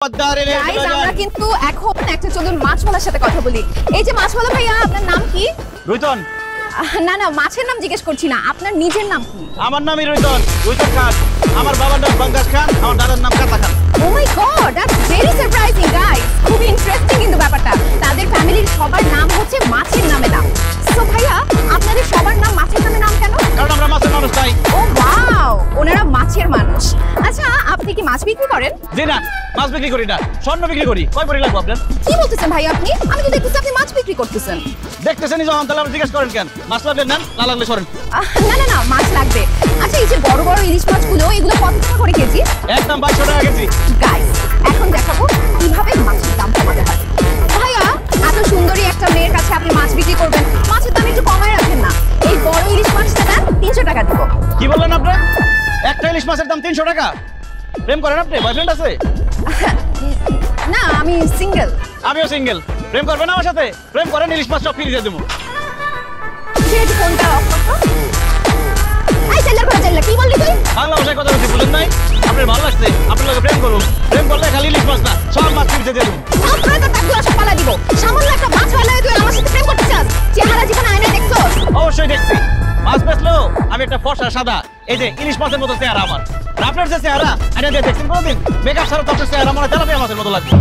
আমরা কিন্তু এখন একটা চলুন মাছওয়ালার সাথে কথা বলি। এই যে মাছওয়ালা ভাইয়া, আপনার নাম কি? রুইতন। না না, মাছের নাম জিজ্ঞেস করছি না, আপনার নিজের নাম কি? আমার নামই রুইতন, রুইতন খান। আমার বাবার নাম পাঙ্গাস খান, আমার দাদার নাম Kata Khan. Oh my god, that's very surprising guys. খুব ইন্টারেস্টিং কিন্তু ব্যাপারটা। তাদের ফ্যামিলির সবার নাম হচ্ছে মাছের নামে নাম। সো ভাইয়া, আপনাদের সবার নাম মাছের নামে নাম কেন? কারণ আমরা মাছের মানুষ তাই। ও ওয়াও, ওনারা মাছের মানুষ। আচ্ছা, আপনি কি মাছ বিক্রি করেন? জি না, মাছ বিক্রি করি না, স্বর্ণ বিক্রি করি। কয় পরি লাগবে আপনার? কি বলতেছেন ভাই আপনি? আমি তো দেখতেছি আপনি মাছ বিক্রি করতেছেন। দেখতেছেনই যখন, তাহলে আপনি জিজ্ঞেস করেন কেন? মাছ লাগবে নেন, না লাগলে সরেন। না না না, মাছ লাগবে। আচ্ছা, এই যে বড় বড় ইলিশ মাছগুলো, এগুলো কত টাকা করে কেজি? একদম 2200 টাকা কেজি। গাইস, এখন দেখাবো কিভাবে মাছের দাম কমাতে হয়। ভাইয়া, এত সুন্দরী একটা মেয়ের কাছে আপনি মাছ বিক্রি করবেন, মাছের দাম একটু কমায় রাখেন না। এই বড় ইলিশ মাছটা দেন, 300 টাকা দিব। কি বললেন আপনি? একটা ইলিশ মাছের দাম 300 টাকা? প্রেম করেন আপনি? বয়ফ্রেন্ড আছে? না, আমি সিঙ্গেল। আমিও সিঙ্গেল। প্রেম করবেন আমার সাথে? প্রেম করেন, ইলিশ মাছ সব ফ্রি দিয়ে দেবো। যেহেতু ফোনটা অফ করতো। এই চেল্লার করে চেল্লা, কি বললি তুই? বাংলা ভাষায় কথা বলছি, বুঝেন নাই? আপনার ভালো লাগছে, আপনার লোকে প্রেম করুন। প্রেম করলে খালি ইলিশ মাছ না, সব মাছ ফ্রি দিয়ে দেবো। আপনার তো টাকগুলো সব পালা দিব। সামান্য একটা মাছ ফেলে তুই আমার সাথে প্রেম করতে চাস? চেহারা জীবনে আয়নায় দেখছস? অবশ্যই দেখছি। মাছ বেচলেও আমি একটা ফর্সা সাদা, এই যে ইলিশ মাছের মতো চেহারা আমার। আর আপনার যে চেহারা, আয়না দিয়ে দেখছেন কোনোদিন? মেকআপ ছাড়া তো আপনার চেহারা মনে হয় তেলাপিয়া মাছের মতো লাগছে।